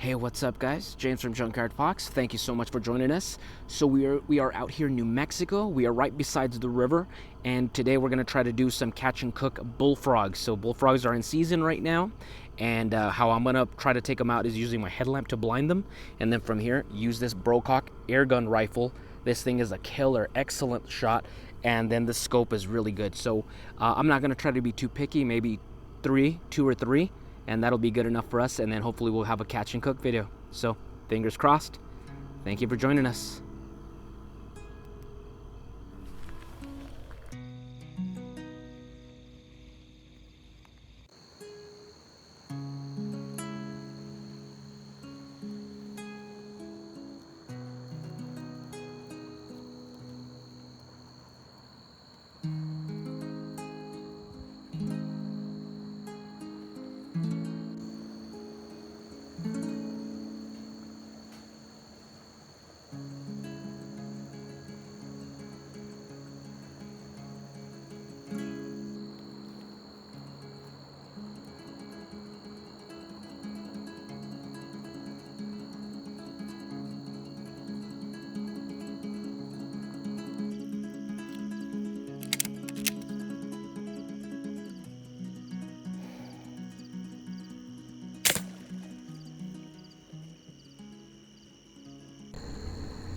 Hey, what's up, guys? James from Junkyard Fox. Thank you so much for joining us. So we are out here in New Mexico. We are right beside the river, and today we're gonna try to do some catch and cook bullfrogs. So bullfrogs are in season right now, and how I'm gonna try to take them out is using my headlamp to blind them, and then from here use this Brocock air gun rifle. This thing is a killer, excellent shot, and then the scope is really good. So I'm not gonna try to be too picky. Maybe two or three. And that'll be good enough for us, and then hopefully we'll have a catch and cook video. So fingers crossed. Thank you for joining us.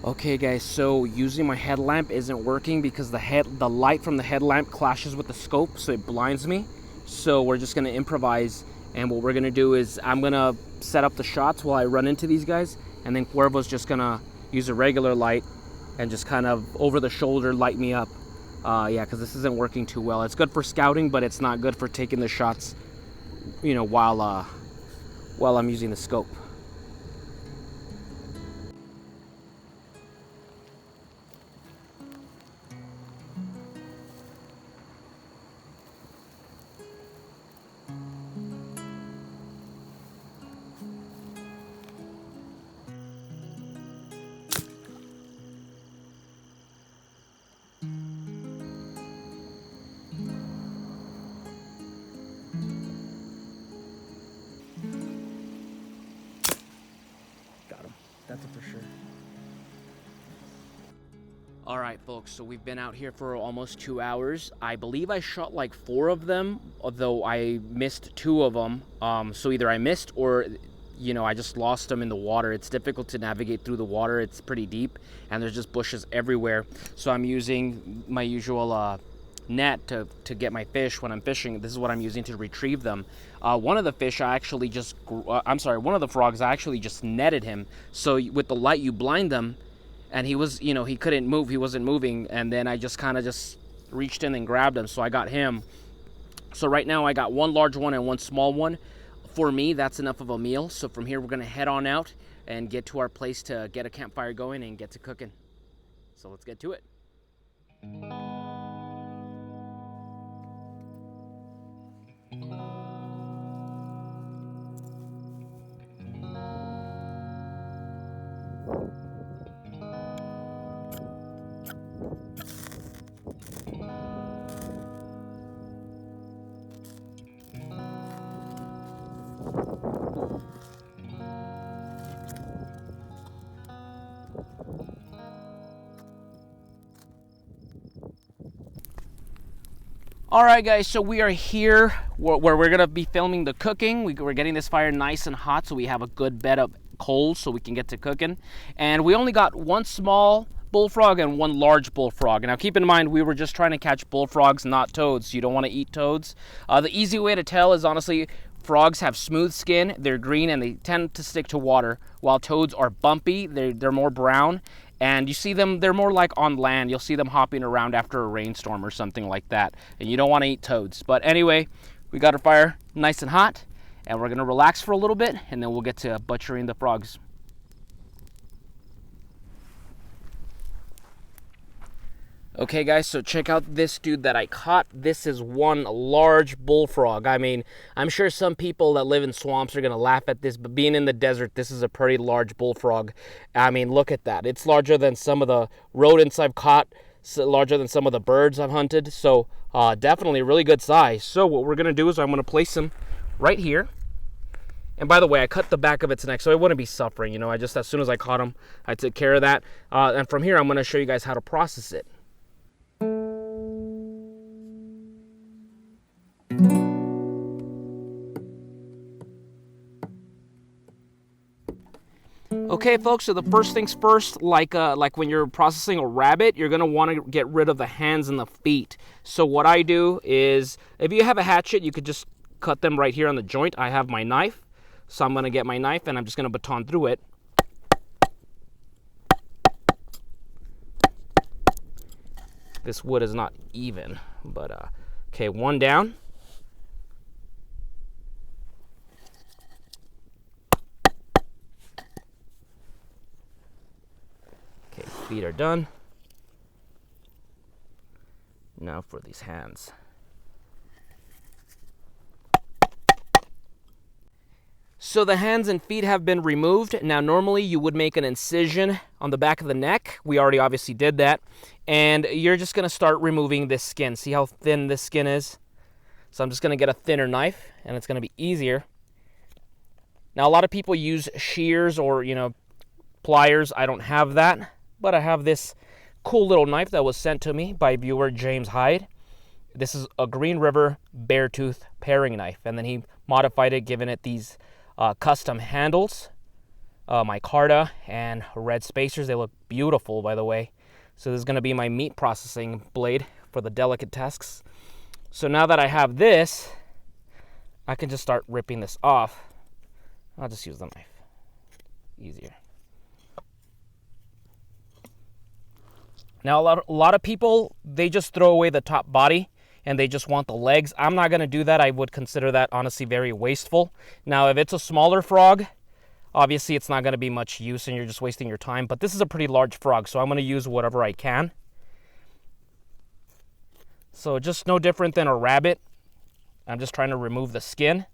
Okay guys, so using my headlamp isn't working because the light from the headlamp clashes with the scope, so it blinds me. So we're just gonna improvise, and what we're gonna do is I'm gonna set up the shots while I run into these guys, and then Cuervo's just gonna use a regular light and just kind of over the shoulder light me up. Yeah, because this isn't working too well. It's good for scouting, but it's not good for taking the shots, you know, while I'm using the scope. That's for sure. All right, folks, so we've been out here for almost 2 hours. I believe I shot like 4 of them, although I missed 2 of them. So either I missed or, you know, I just lost them in the water. It's difficult to navigate through the water. It's pretty deep, and there's just bushes everywhere. So I'm using my usual net to get my fish when I'm fishing. This is what I'm using to retrieve them. One of the fish I actually just one of the frogs I actually just netted him. So with the light you blind them, and he was, you know, he couldn't move, he wasn't moving, and then I just kind of just reached in and grabbed him, so I got him. So right now I got 1 large one and 1 small one. For me, that's enough of a meal. So from here we're gonna head on out and get to our place to get a campfire going and get to cooking. So let's get to it. All right, guys, so we are here where we're gonna be filming the cooking. We're getting this fire nice and hot so we have a good bed of coals so we can get to cooking. And we only got 1 small bullfrog and 1 large bullfrog. Now keep in mind, we were just trying to catch bullfrogs, not toads. You don't want to eat toads. The easy way to tell is honestly, frogs have smooth skin, they're green, and they tend to stick to water, while toads are bumpy, they're more brown. And you see them, they're more like on land. You'll see them hopping around after a rainstorm or something like that. And you don't want to eat toads. But anyway, we got our fire nice and hot, and we're gonna relax for a little bit, and then we'll get to butchering the frogs. Okay guys, so check out this dude that I caught. This is 1 large bullfrog. I mean, I'm sure some people that live in swamps are gonna laugh at this, but being in the desert, this is a pretty large bullfrog. I mean, look at that. It's larger than some of the rodents I've caught, larger than some of the birds I've hunted. So definitely a really good size. So what we're gonna do is I'm gonna place him right here. And by the way, I cut the back of its neck so it wouldn't be suffering. You know, I just, as soon as I caught him, I took care of that. And from here, I'm going to show you guys how to process it. Okay, folks, so the first things first, like when you're processing a rabbit, you're going to want to get rid of the hands and the feet. So what I do is, if you have a hatchet, you could just cut them right here on the joint. I have my knife, so I'm going to get my knife and I'm just going to baton through it. This wood is not even, but okay, one down. Okay, feet are done. Now for these hands. So the hands and feet have been removed. Now normally you would make an incision on the back of the neck. We already obviously did that. And you're just going to start removing this skin. See how thin this skin is? So I'm just going to get a thinner knife and it's going to be easier. Now a lot of people use shears or, you know, pliers. I don't have that, but I have this cool little knife that was sent to me by viewer James Hyde. This is a Green River Beartooth paring knife, and then he modified it, giving it these custom handles, micarta and red spacers. They look beautiful, by the way. So this is going to be my meat processing blade for the delicate tusks. So now that I have this, I can just start ripping this off. I'll just use the knife. Easier. Now a lot of people, they just throw away the top body and they just want the legs. I'm not going to do that. I would consider that honestly very wasteful. Now if it's a smaller frog, obviously it's not going to be much use and you're just wasting your time. But this is a pretty large frog, so I'm going to use whatever I can. So just no different than a rabbit. I'm just trying to remove the skin.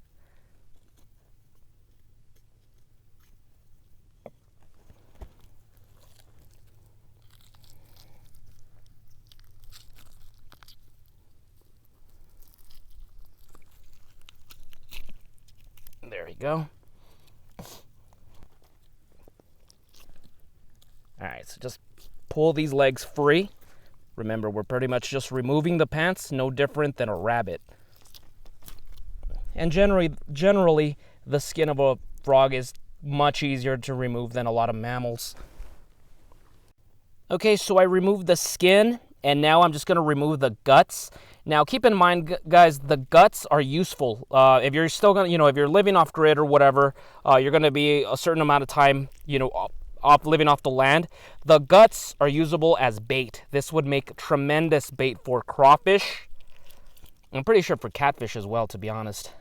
There we go. Alright, so just pull these legs free. Remember, we're pretty much just removing the pants, no different than a rabbit. And generally, the skin of a frog is much easier to remove than a lot of mammals. Okay, so I removed the skin, and now I'm just going to remove the guts. Now, keep in mind, guys, the guts are useful. If you're still going to, you know, if you're living off grid or whatever, you're going to be a certain amount of time, you know, living off the land. The guts are usable as bait. This would make tremendous bait for crawfish. I'm pretty sure for catfish as well, to be honest.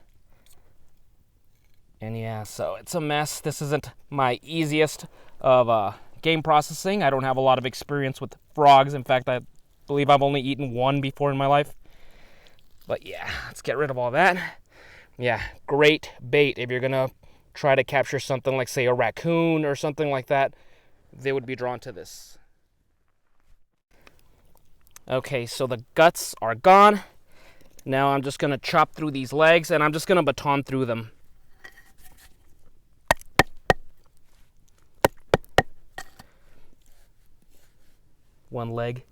And yeah, so it's a mess. This isn't my easiest of game processing. I don't have a lot of experience with frogs. In fact, I believe I've only eaten one before in my life. But yeah, let's get rid of all that. Yeah, great bait. If you're going to try to capture something like, say, a raccoon or something like that, they would be drawn to this. Okay, so the guts are gone. Now I'm just going to chop through these legs, and I'm just going to baton through them. One leg.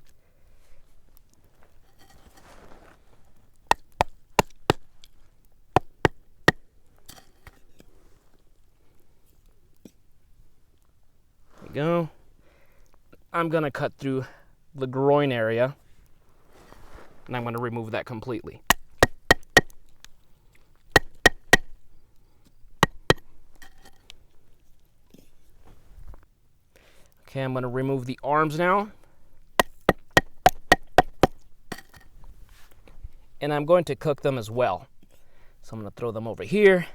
Go. I'm going to cut through the groin area, and I'm going to remove that completely. Okay, I'm going to remove the arms now. And I'm going to cook them as well. So I'm going to throw them over here.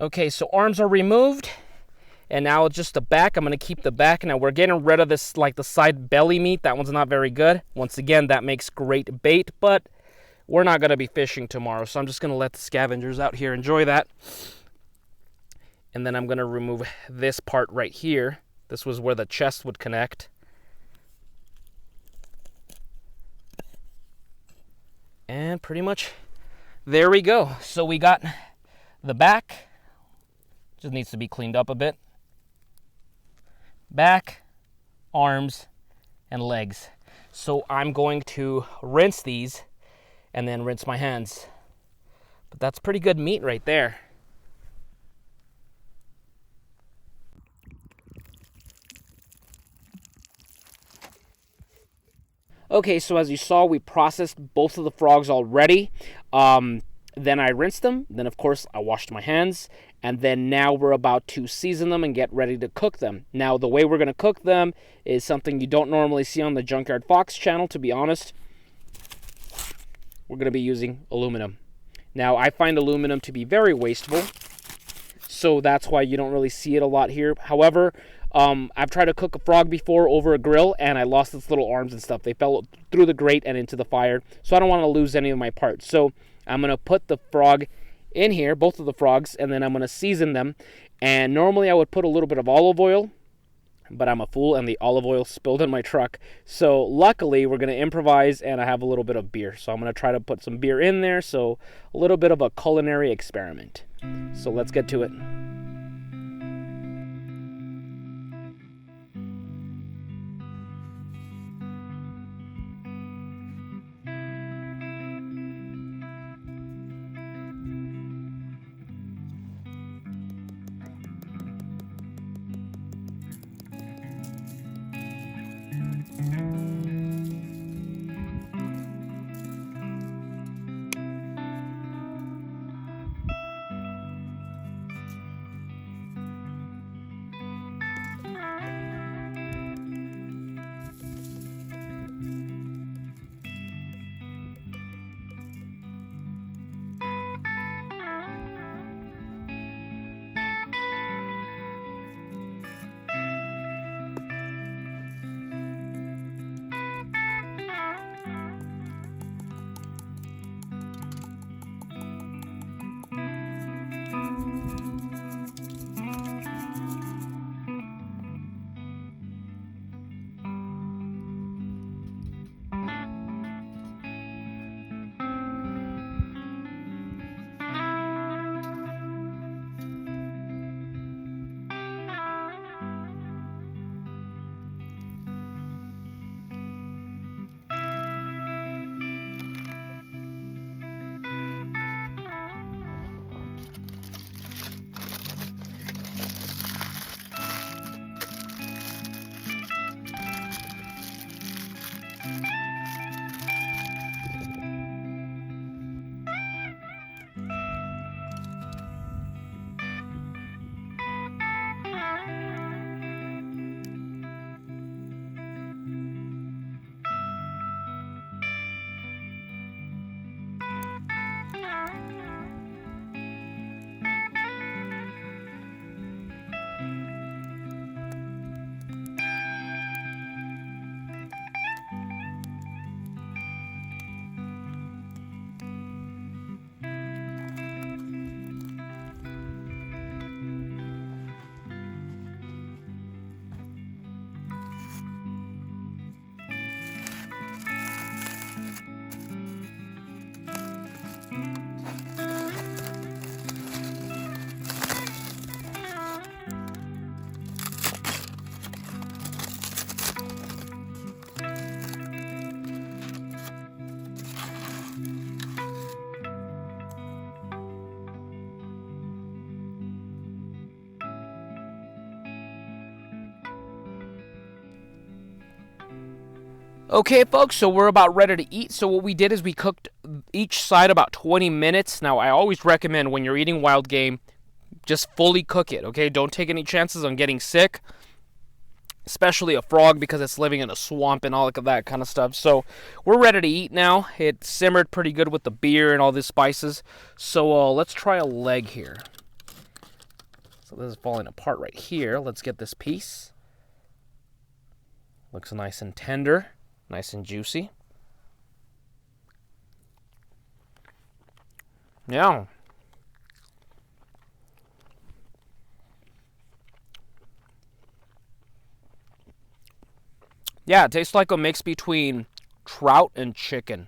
Okay, so arms are removed, and now just the back. I'm going to keep the back. Now we're getting rid of this, like the side belly meat. That one's not very good. Once again, that makes great bait, but we're not going to be fishing tomorrow, so I'm just going to let the scavengers out here enjoy that. And then I'm going to remove this part right here. This was where the chest would connect. And pretty much there we go. So we got the back, just needs to be cleaned up a bit. Back, arms, and legs. So I'm going to rinse these and then rinse my hands. But that's pretty good meat right there. Okay, so as you saw, we processed both of the frogs already. Then I rinsed them. Then, of course, I washed my hands. And then now we're about to season them and get ready to cook them. Now, the way we're going to cook them is something you don't normally see on the Junkyard Fox channel, to be honest. We're going to be using aluminum. Now, I find aluminum to be very wasteful, so that's why you don't really see it a lot here. However, I've tried to cook a frog before over a grill, and I lost its little arms and stuff. They fell through the grate and into the fire, so I don't want to lose any of my parts. So I'm going to put the frog in here, both of the frogs, and then I'm going to season them. And normally I would put a little bit of olive oil, but I'm a fool, and the olive oil spilled in my truck. So luckily, we're going to improvise, and I have a little bit of beer. So I'm going to try to put some beer in there, so a little bit of a culinary experiment. So let's get to it. Okay, folks, so we're about ready to eat. So what we did is we cooked each side about 20 minutes. Now, I always recommend when you're eating wild game, just fully cook it, okay? Don't take any chances on getting sick, especially a frog because it's living in a swamp and all of that kind of stuff. So we're ready to eat now. It simmered pretty good with the beer and all the spices. So let's try a leg here. So this is falling apart right here. Let's get this piece. Looks nice and tender. Nice and juicy. Yeah. Yeah, it tastes like a mix between trout and chicken.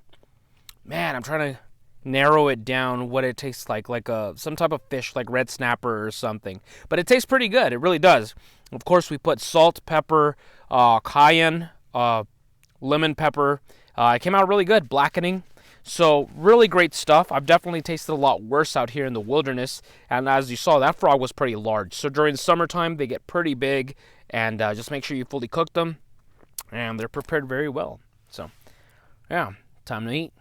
Man, I'm trying to narrow it down what it tastes like some type of fish like red snapper or something. But it tastes pretty good. It really does. Of course, we put salt, pepper, cayenne, lemon pepper. It came out really good, blackening. So really great stuff. I've definitely tasted a lot worse out here in the wilderness. And as you saw, that frog was pretty large. So during the summertime, they get pretty big. And just make sure you fully cook them. And they're prepared very well. So, yeah, time to eat.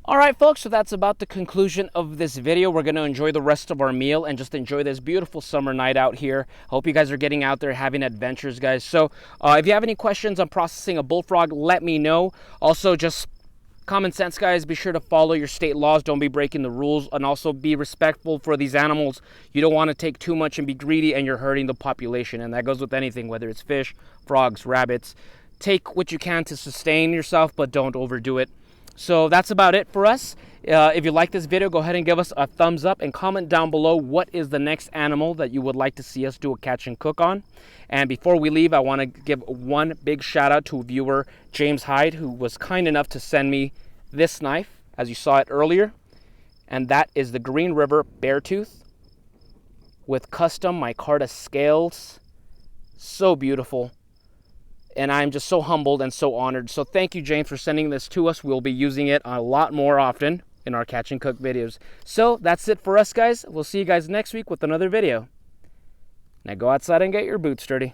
Alright folks, so that's about the conclusion of this video. We're going to enjoy the rest of our meal and just enjoy this beautiful summer night out here. Hope you guys are getting out there having adventures, guys. So if you have any questions on processing a bullfrog, let me know. Also, just common sense, guys. Be sure to follow your state laws. Don't be breaking the rules, and also be respectful for these animals. You don't want to take too much and be greedy, and you're hurting the population. And that goes with anything, whether it's fish, frogs, rabbits. Take what you can to sustain yourself, but don't overdo it. So that's about it for us. If you like this video, go ahead and give us a thumbs up and comment down below what is the next animal that you would like to see us do a catch and cook on. And before we leave, I want to give one big shout out to viewer James Hyde, who was kind enough to send me this knife, as you saw it earlier. And that is the Green River Beartooth with custom micarta scales. So beautiful. And I'm just so humbled and so honored. So thank you, James, for sending this to us. We'll be using it a lot more often in our catch and cook videos. So that's it for us, guys. We'll see you guys next week with another video. Now go outside and get your boots dirty.